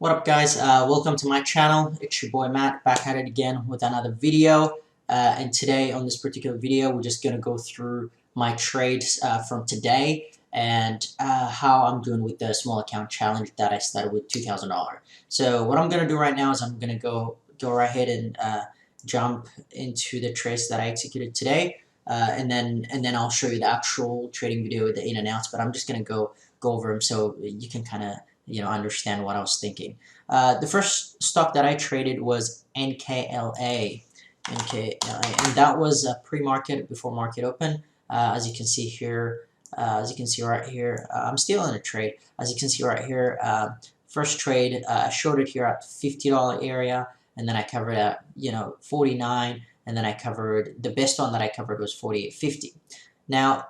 What up guys, welcome to my channel. It's your boy Matt back at it again with another video, and today on this particular video we're just going to go through my trades from today and how I'm doing with the small account challenge that I started with $2,000. So what I'm going to do right now is I'm going to go right ahead and jump into the trades that I executed today, and then I'll show you the actual trading video with the in and outs, but I'm just going to go over them so you can kind of understand what I was thinking. The first stock that I traded was NKLA, and that was a pre-market before market open. As you can see here, right here, I'm still in a trade. As you can see right here, first trade, I shorted here at $50 area, and then I covered at 49, and then I covered the best one that I covered was 48.50. Now,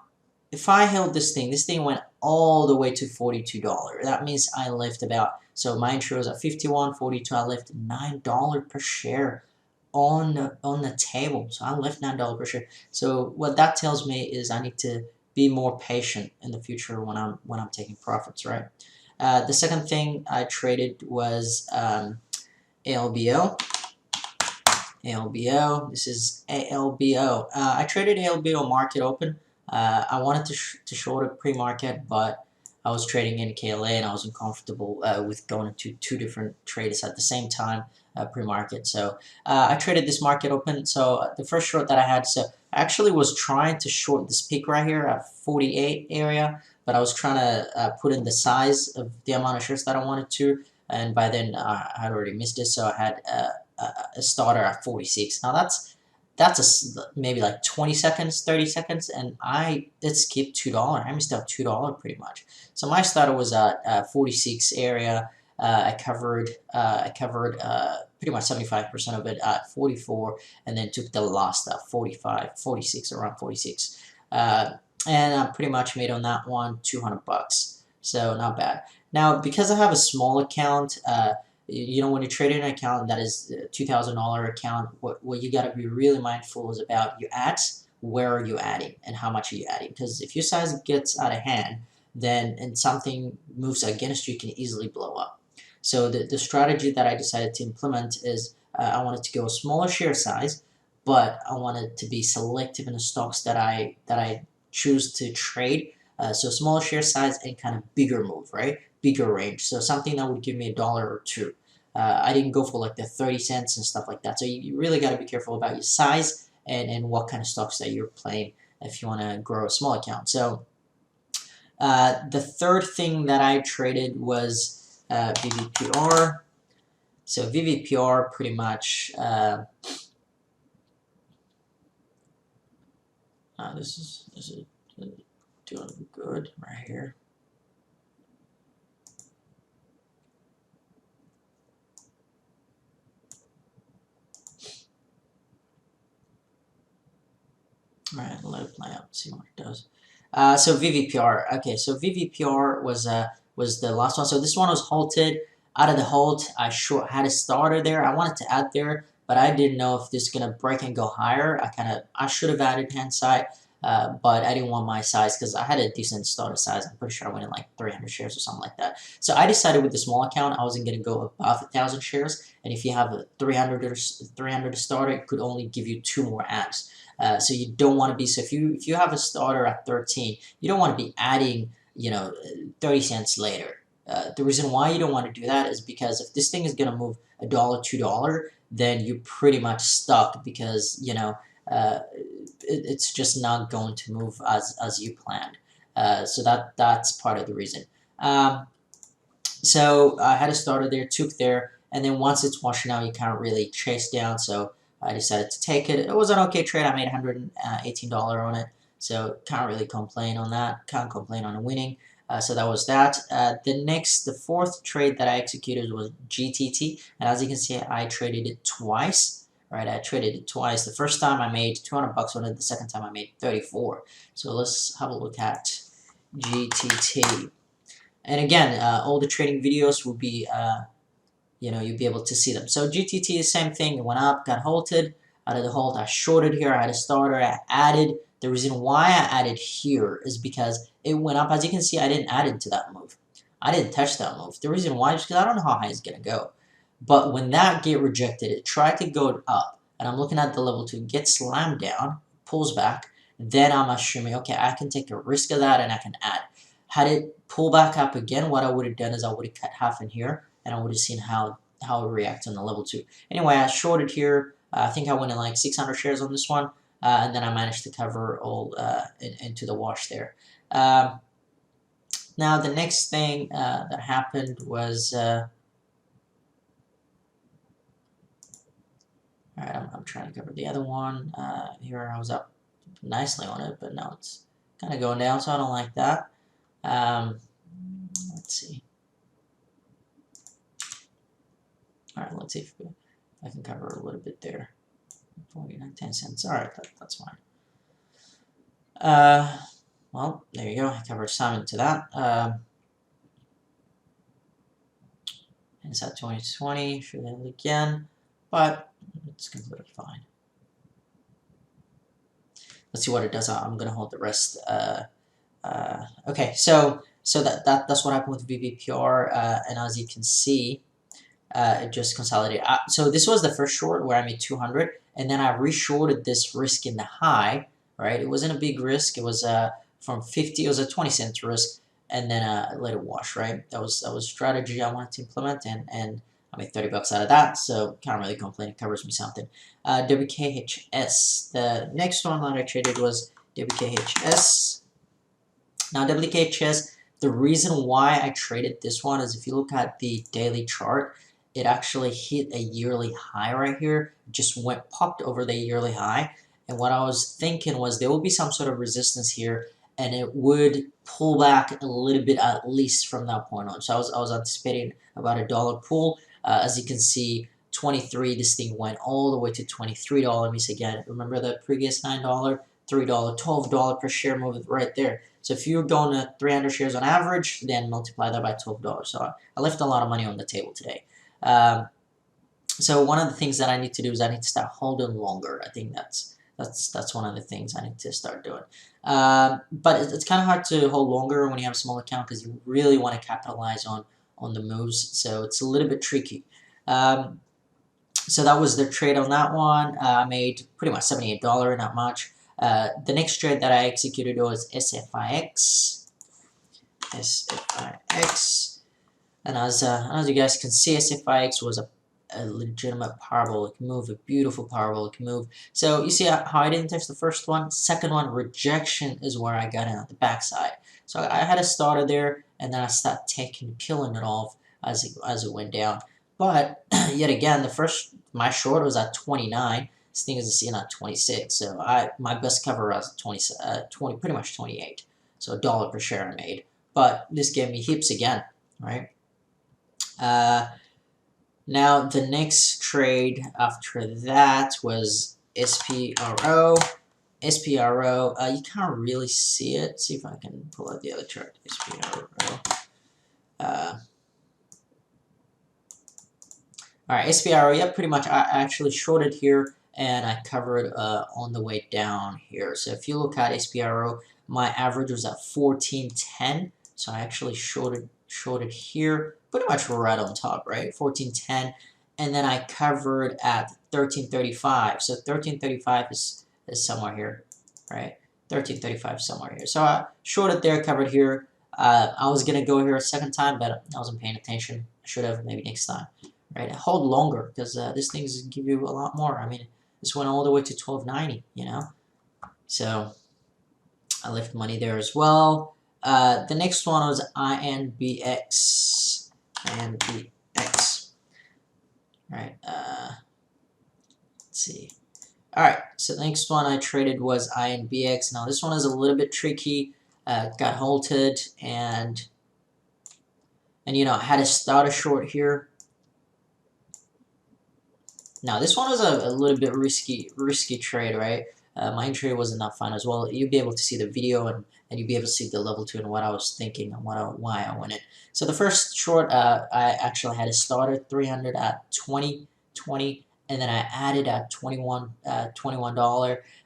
if I held this thing went all the way to $42. That means I left about, so my entry was at 51, 42. I left $9 per share on the table. So I left $9 per share. So what that tells me is I need to be more patient in the future when I'm taking profits, right? The second thing I traded was ALBO. ALBO. This is ALBO. I traded ALBO market open. I wanted to short it pre-market, but I was trading NKLA and I wasn't comfortable with going into two different trades at the same time pre-market. So I traded this market open. So the first short that I had, so I actually was trying to short this peak right here at 48 area, but I was trying to put in the size of the amount of shares that I wanted to, and by then I had already missed it, so I had a starter at 46. Now that's maybe like 20 seconds, 30 seconds, and I did skip $2. I missed out $2 pretty much. So my starter was at 46 area. I covered pretty much 75% of it at 44, and then took the last at 45, 46, around 46. And I pretty much made on that one $200. So not bad. Now, because I have a small account, when you're trading an account that is a $2,000 account, what you got to be really mindful is about your ads. Where are you adding and how much are you adding? Because if your size gets out of hand, then and something moves against you, can easily blow up. So the strategy that I decided to implement is I wanted to go a smaller share size, but I wanted to be selective in the stocks that I choose to trade. So smaller share size and kind of bigger move, right? Bigger range. So something that would give me $1 or $2. I didn't go for like the 30 cents and stuff like that. So you really got to be careful about your size and what kind of stocks that you're playing if you want to grow a small account. So the third thing that I traded was VVPR. So VVPR pretty much, this is doing good right here. Alright, let it play out, see what it does. So VVPR. Okay, so VVPR was the last one. So this one was halted. Out of the halt, I had a starter there. I wanted to add there, but I didn't know if this is gonna break and go higher. I should have added hindsight, but I didn't want my size because I had a decent starter size. I'm pretty sure I went in like 300 shares or something like that. So I decided with the small account I wasn't gonna go above 1,000 shares, and if you have a 300 starter, it could only give you 2 more ads. So you don't want to be, so if you have a starter at 13, you don't want to be adding 30 cents later. The reason why you don't want to do that is because if this thing is going to move $1, $2, then you're pretty much stuck because it's just not going to move as you planned. So that's part of the reason. So I had a starter there, took there, and then once it's washing out, you can't really chase down. So I decided to take it. It was an okay trade. I made $118 on it, so can't really complain on that. Can't complain on winning. So that was that. The fourth trade that I executed was GTT, and as you can see, I traded it twice. Right, I traded it twice. The first time I made $200 on it. The second time I made 34. So let's have a look at GTT. And again, all the trading videos will be you'll be able to see them. So GTT, the same thing. It went up, got halted. Out of the halt, I shorted here. I had a starter. I added. The reason why I added here is because it went up. As you can see, I didn't add into that move. I didn't touch that move. The reason why is because I don't know how high it's gonna go. But when that get rejected, it tried to go up, and I'm looking at the level 2, get slammed down, pulls back, then I'm assuming, okay, I can take a risk of that and I can add. Had it pull back up again, what I would have done is I would have cut half in here, and I would have seen how it reacts on the level 2. Anyway, I shorted here. I think I went in like 600 shares on this one, and then I managed to cover all into the wash there. Now the next thing that happened was, all right, I'm trying to cover the other one. Here I was up nicely on it, but now it's kind of going down, so I don't like that. Let's see. All right, let's see if I can cover a little bit there. 10 cents. All right, that's fine. Well, there you go. I covered some into that. And it's at 2020. Should end again, but it's completely fine. Let's see what it does. I'm gonna hold the rest. Okay, so that's what happened with VVPR, and as you can see, it just consolidated. So this was the first short where I made 200, and then I reshorted this risk in the high. Right, it wasn't a big risk. It was from 50. It was a 20-cent risk, and then I let it wash. Right, that was strategy I wanted to implement, and I made 30 bucks out of that. So can't really complain. It covers me something. WKHS. The next one that I traded was WKHS. Now WKHS. The reason why I traded this one is if you look at the daily chart, it actually hit a yearly high right here. Just popped over the yearly high. And what I was thinking was there will be some sort of resistance here, and it would pull back a little bit at least from that point on. So I was anticipating about $1 pull. As you can see, 23. This thing went all the way to $23. Means again, remember the previous $9, $3, $12 per share move right there. So if you're going to 300 shares on average, then multiply that by $12. So I left a lot of money on the table today. So one of the things that I need to do is I need to start holding longer. I think that's one of the things I need to start doing. But it's kind of hard to hold longer when you have a small account because you really want to capitalize on the moves. So it's a little bit tricky. So that was the trade on that one. I made pretty much $78, not much. The next trade that I executed was SFIX. SFIX. And as you guys can see, SFIX was a legitimate parabolic move, a beautiful parabolic move. So you see how I didn't touch the first one? Second one, rejection is where I got in at the backside. So I had a starter there, and then I started peeling it off as it went down. But yet again, my short was at 29. This thing is sitting at 26. So my best cover was at 20, pretty much 28. So $1 per share I made. But this gave me heaps again, right? Now the next trade after that was SPRO. SPRO, you can't really see it. See if I can pull out the other chart. SPRO. Alright, SPRO, yeah, pretty much I actually shorted here and I covered on the way down here. So if you look at SPRO, my average was at 14.10. So I actually shorted here, pretty much right on top, right? 14.10, and then I covered at 13.35. So 13.35 is somewhere here, right? 13.35 somewhere here. So I shorted there, covered here. I was gonna go here a second time, but I wasn't paying attention. I should have, maybe next time, right? Hold longer because this thing's give you a lot more. I mean, this went all the way to 12.90, you know. So I left money there as well. The next one was INBX. INBX. Alright, let's see. Alright, so the next one I traded was INBX. Now this one is a little bit tricky. Got halted and you know, I had to start a short here. Now this one was a little bit risky trade, right? My entry wasn't that fun as well. You'll be able to see the video and you'll be able to see the level 2 and what I was thinking and why I went in. So the first short, I actually had a starter 300 at 20, and then I added at $21,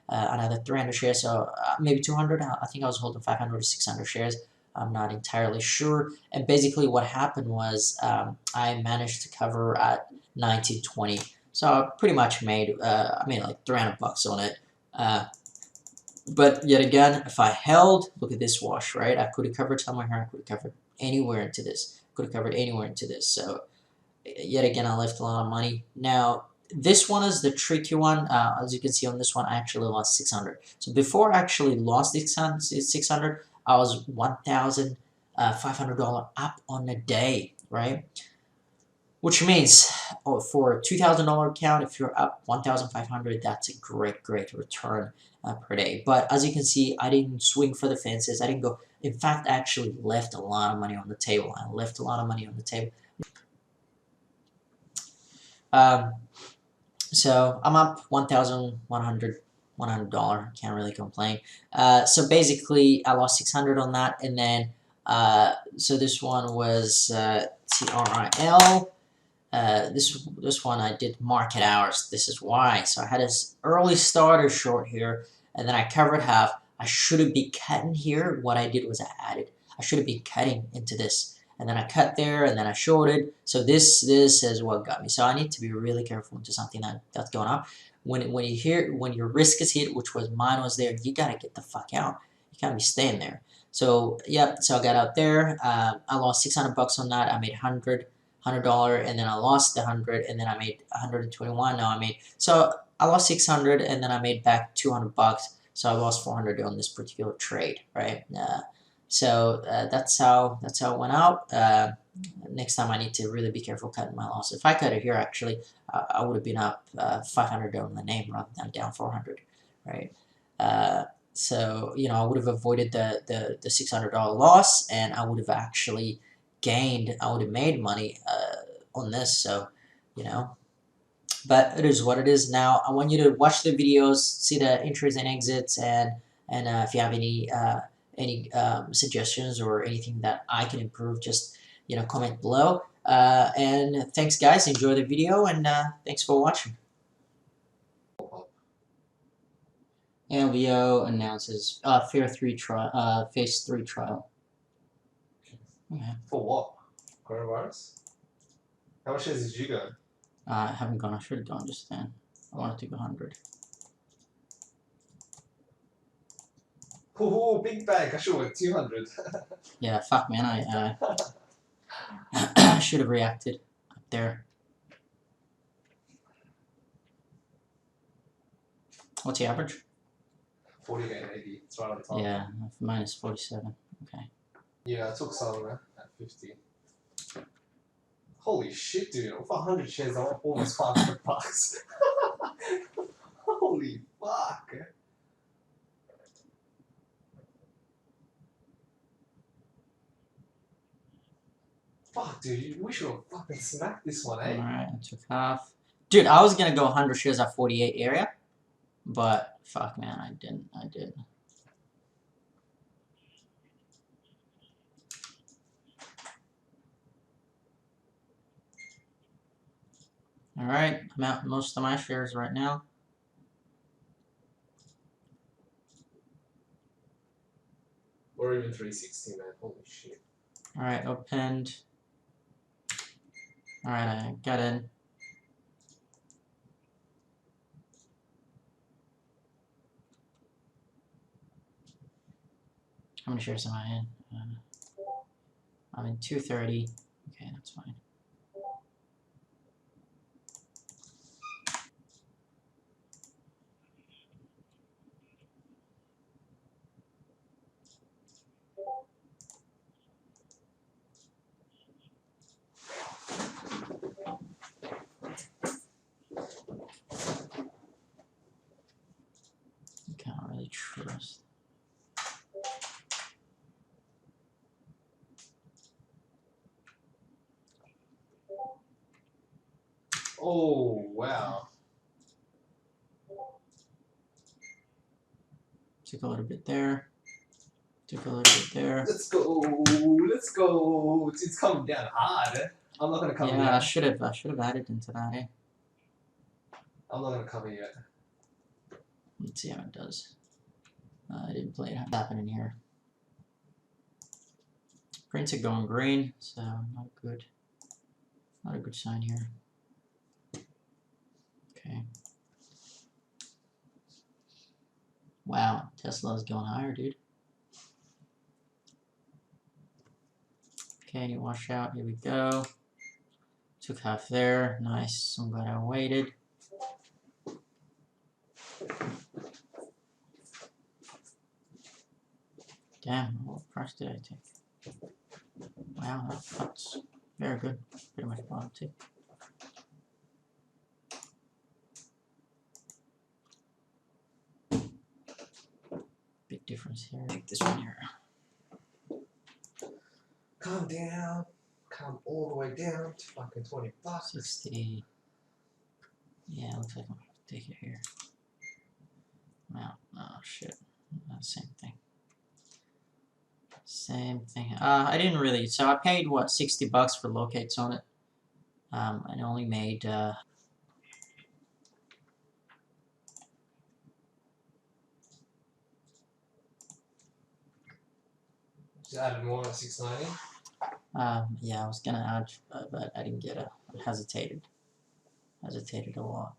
another 300 shares, so maybe 200. I think I was holding 500 or 600 shares. I'm not entirely sure. And basically what happened was I managed to cover at 1920. So I pretty much made, I made like 300 bucks on it. But yet again, if I held, look at this wash, right? I could have covered somewhere here. I could have covered anywhere into this. Could have covered anywhere into this. So yet again, I left a lot of money. Now, this one is the tricky one. As you can see on this one, I actually lost 600. So before I actually lost this 600, I was $1,500 up on a day, right? Which means for a $2,000 account, if you're up 1,500, that's a great return per day. But as you can see, I didn't swing for the fences. I didn't go. In fact, I actually left a lot of money on the table. I left a lot of money on the table. So I'm up $1,100. Can't really complain. So basically, I lost 600 on that, and then so this one was TRIL. This one I did market hours. This is why. So I had this early starter short here, and then I covered half. I shouldn't be cutting here. What I did was I added. I should have been cutting into this, and then I cut there, and then I shorted. So this is what got me. So I need to be really careful into something that's going up. When your risk is hit, which was mine was there, you gotta get the fuck out. You can't be staying there. So yep. So I got out there. I lost 600 bucks on that. I made $100, and then I lost the 100, and then I made 121. Now I made, so I lost 600, and then I made back 200 bucks. So I lost 400 on this particular trade, right? So that's how it went out. Next time I need to really be careful cutting my loss. If I cut it here, actually, I would have been up 500 on the name rather than down 400, right? So you know, I would have avoided the $600 loss, and I would have actually gained. I would have made money on this. So you know, but it is what it is. Now I want you to watch the videos, see the entries and exits, and if you have any suggestions or anything that I can improve, just you know, comment below. And thanks guys, enjoy the video, and thanks for watching. LVO announces phase 3 trial. Okay. For what? Coronavirus? How much did you go? I haven't gone. I should have gone just then. I wanted to go 100. Oh, big bag. I should have went 200. Yeah, fuck man. I should have reacted up there. What's the average? 48, 80. It's right on top. Yeah, minus 47. Okay. Yeah, I took some at 50. Holy shit, dude. For 100 shares, I want almost 500 bucks. Holy fuck. Fuck, dude. We should have fucking smacked this one, eh? Alright, I took half. Dude, I was gonna go 100 shares at 48 area. But, fuck man, I didn't. Alright, I'm out most of my shares right now. Or even 360, man. Holy shit. Alright, opened. Alright, I got in. How many shares am I in? I'm in 230. Okay, that's fine. Can't really trust. Oh, wow. Took a little bit there. Took a little bit there. Let's go. Let's go. It's coming down hard. I'm not going to cover Yeah, yet. I should have added into that, eh? I'm not going to cover yet. Let's see how it does. I didn't play it. What's happening here? Printer going green, so not good. Not a good sign here. Okay. Wow, Tesla's going higher, dude. Okay, you wash out. Here we go. Took half there. Nice. I'm glad I waited. Damn, what price did I take? Wow, that's very good. Pretty much bottom tick. Big difference here. Take this one here. Calm down. Come all the way down to fucking $20. 60. Yeah, looks like I'm gonna have to take it here. Wow. Oh shit. Same thing. Same thing. I didn't really. So I paid what, $60 for locates on it. And only made. Just added more at 690. Yeah, I was gonna add, but I didn't get it. I hesitated a lot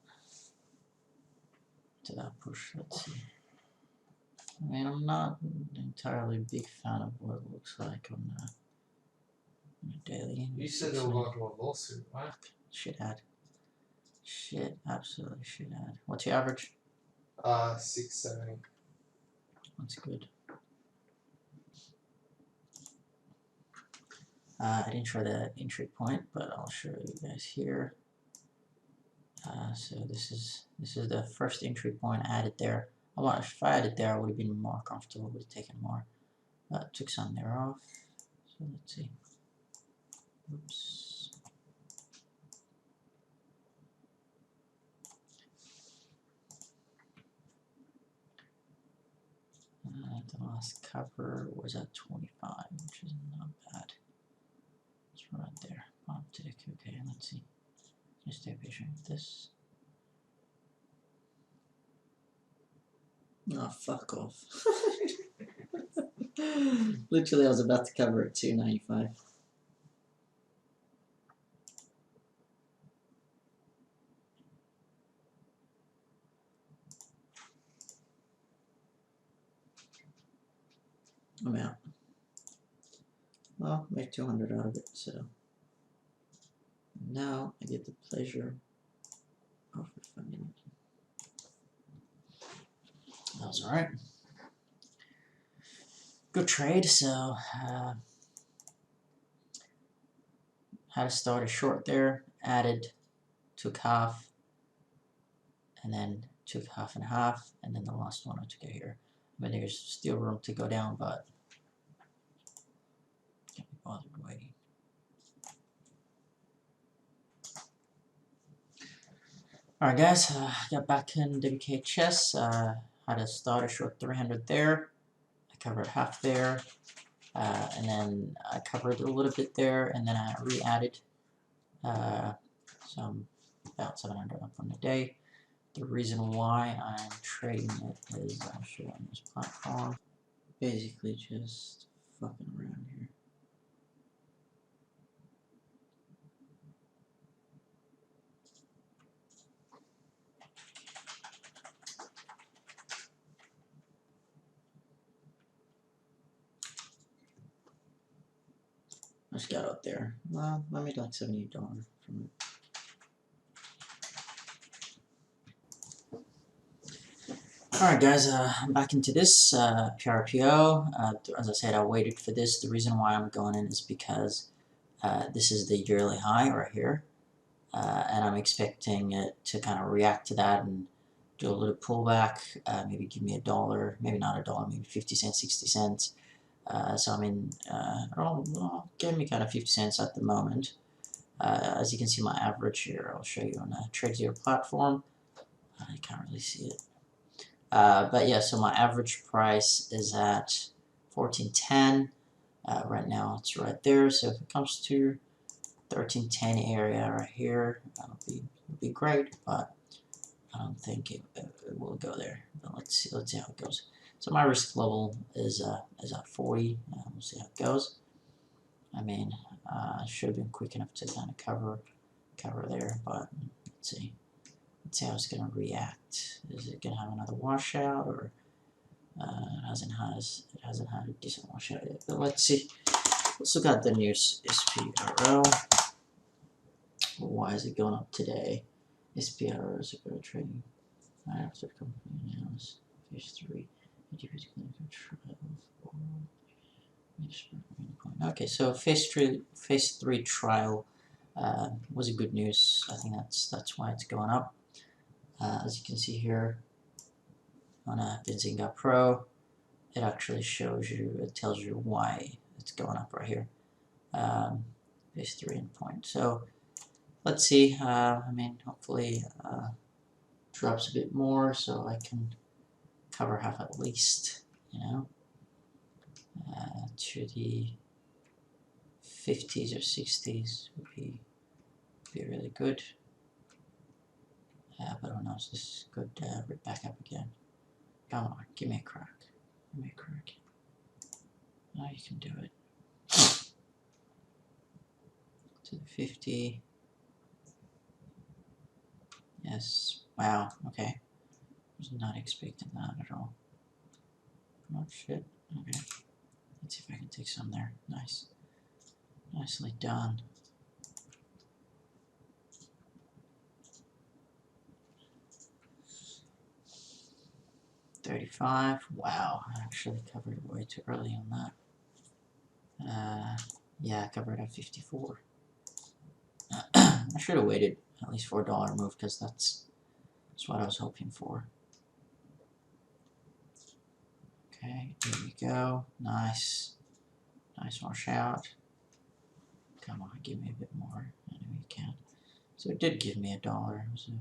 to that push. Let's see. I mean, I'm not entirely a big fan of what it looks like on the daily. You said they were going to a lawsuit, right? Shit ad. Shit, absolutely shit ad. What's your average? 670. That's good. I didn't show the entry point, but I'll show you guys here. So this is the first entry point added there. If I added there, I would have been more comfortable. Would have taken more. Took some there off. So let's see. Oops. The last cover was at 25, which is not bad. It's right there. Optic. Okay, let's see. Just stay patient with this. Oh, fuck off. Literally, I was about to cover at 295. I'm out. Well, made 200 out of it, so now I get the pleasure of refunding it. That was alright. Good trade, so had to start a short there, added, took half, and then took half and half, and then the last one I took it here. I mean, there's still room to go down, but can't be bothered waiting. Alright guys, got back in WKHS, had to start a short 300 there, I covered half there, and then I covered a little bit there, and then I re-added some about 700 up on the day. The reason why I'm trading it is I'll show you on this platform. Basically just fucking around here. I just got out there. Well, I made like $78 from it. Alright guys, I'm back into this PRPO. As I said, I waited for this. The reason why I'm going in is because this is the yearly high right here. And I'm expecting it to kind of react to that and do a little pullback, maybe give me $1, maybe not $1, maybe 50 cents, 60 cents. So I mean, give me kind of 50 cents at the moment. As you can see my average here, I'll show you on a TradeZero platform. I can't really see it. But yeah, so my average price is at 14.10. Right now it's right there. So if it comes to 13.10 area right here, that'll be great, but I don't think it will go there. But let's see how it goes. So my risk level is at 40. We'll see how it goes. I mean, should have been quick enough to kind of cover there, but let's see. Let's see how it's gonna react. Is it gonna have another washout, or it hasn't had a decent washout yet? But let's see. Let's look at the new SPRO. Why is it going up today? SPRO is a better trading. Right after the company announced phase 3. Okay, so phase three trial was a good news. I think that's why it's going up. As you can see here on a Benzinga Pro, it actually shows you, it tells you why it's going up right here. Phase 3 endpoint. So let's see. I mean, hopefully drops a bit more so I can cover half at least, you know, to the 50s or 60s would be really good. But who knows, this could rip back up again. Come on, give me a crack. Give me a crack. Oh, you can do it. To the 50. Yes. Wow, okay. Was not expecting that at all. Oh shit. Okay. Let's see if I can take some there. Nice. Nicely done. $35. Wow, I actually covered it way too early on that. Yeah, I covered at 54. I should have waited at least for a dollar move because that's what I was hoping for. Okay, here we go. Nice. Nice washout. Come on, give me a bit more. I know you can. So it did give me a dollar. It was a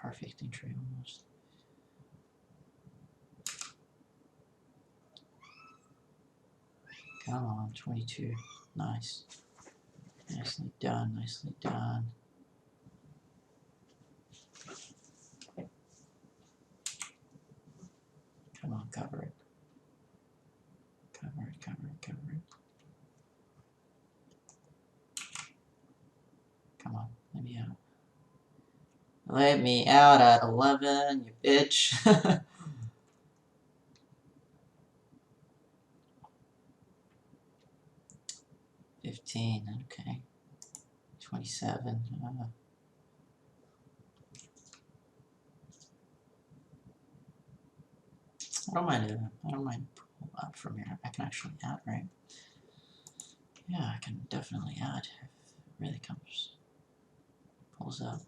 perfect entry almost. Come on, 22. Nice. Nicely done, nicely done. Come on, cover it. Cover it, cover it, cover it. Come on, let me out. Let me out at 11, you bitch. 15, okay. 27. I don't mind pull out from here. I can actually add, right? Yeah, I can definitely add if it really pulls up.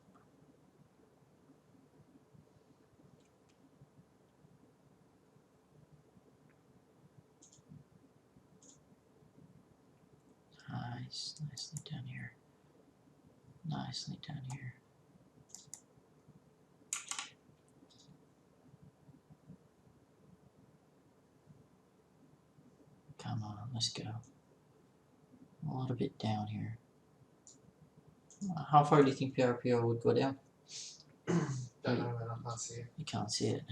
Nice, nicely done here. Nicely done here. Come on, let's go. A little bit down here. How far do you think PRPO would go down? Don't know, man. I can't see it. You can't see it.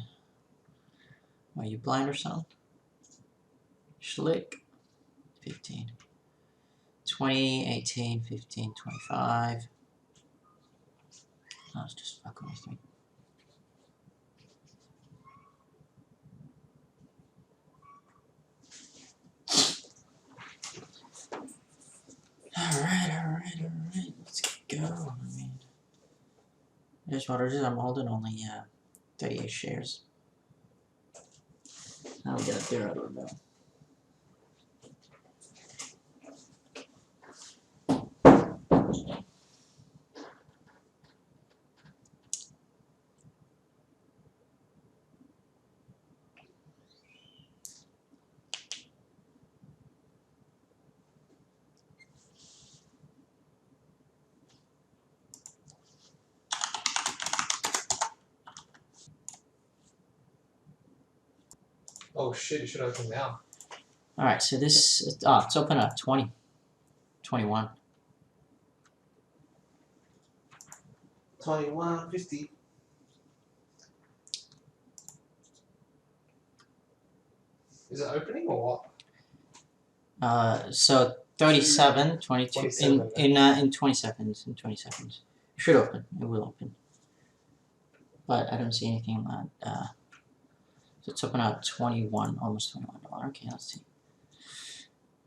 Are you blind or something? Schlick. 15. 20, 18, 15, 25. I was just fucking with me. Alright. Let's go. I mean, here's what it is. I'm holding only 38 shares. How we get up there, I don't know. Oh shit, it should open now. Alright, so this, it's open at 20. 21. 21.50. Is it opening or what? So 37, 22 27, in 20 seconds. In 20 seconds, it should open. It will open, but I don't see anything that. So it's open at 21, almost $21. Okay, let's see.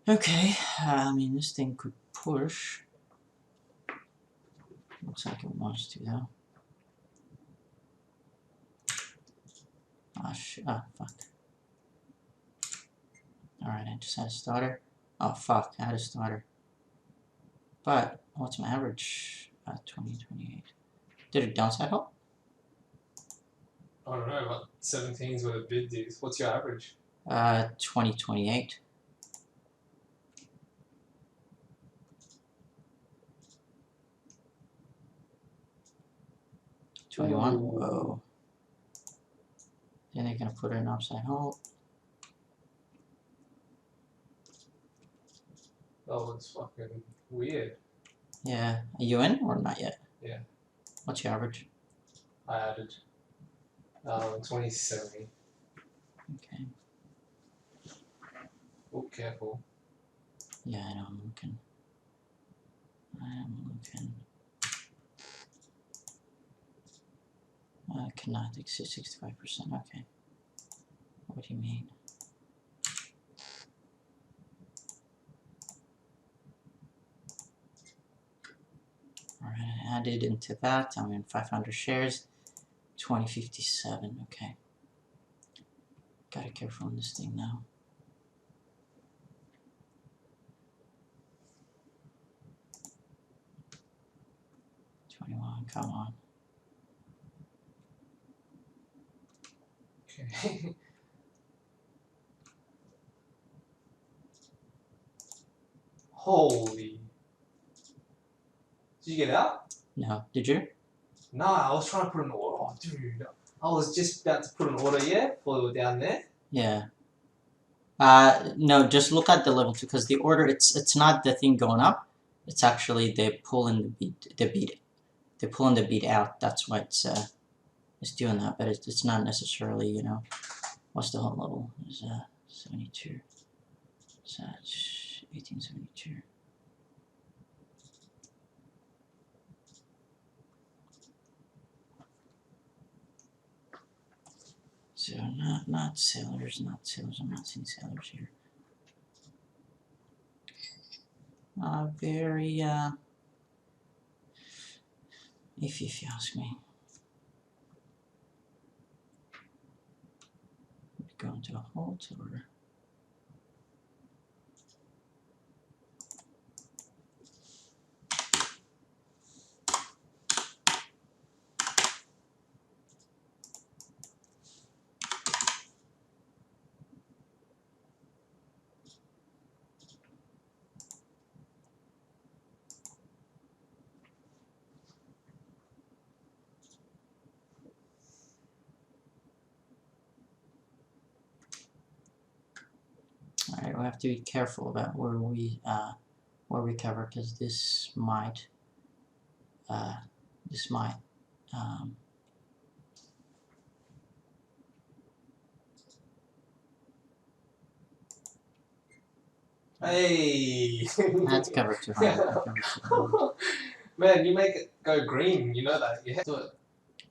Okay, I mean this thing could push. Looks like it wants to though. Fuck. Alright, I just had a starter. Oh fuck, I had a starter. But what's my average? 20, 28. Did it downside hold? I don't know, but 17's where the bid is. What's your average? 20, 28. Ooh. 21. Whoa. Then they're gonna put it in upside hold. That looks fucking weird. Yeah. Are you in or not yet? Yeah. What's your average? I added 2070. Okay. Oh, careful. Yeah, I know, I'm looking. I cannot exceed 65%. Okay. What do you mean? Alright, I added into that. I'm in 500 shares. 2057. Okay. Gotta careful on this thing now. Come on. Okay. Holy. Did you get out? No. Did you? No, I was trying to put an order. Oh, dude. I was just about to put an order, yeah, for down there. Yeah. No, just look at the level 2 because the order it's not the thing going up. It's actually they pulling the beat. They're pulling the beat out. That's why it's doing that. But it's not necessarily, you know. What's the whole level? Is 72. So that's 1872. So not sailors, not sailors. I'm not seeing sailors here. Very if you ask me. Go into a halt or alright, we'll have to be careful about where we cover because this might Hey! that's cover 200. Man, you make it go green, you know that. You have to do it.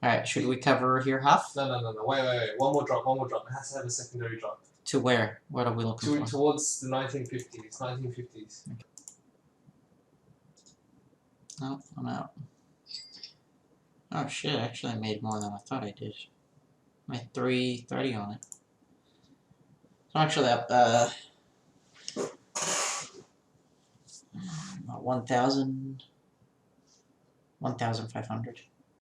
Alright, should we cover here half? No. Wait. One more drop. It has to have a secondary drop. To where? What are we looking for? Towards the 1950s. 1950s. No, I'm out. Oh shit, actually I made more than I thought I did. I made 330 on it. So actually up 1,500.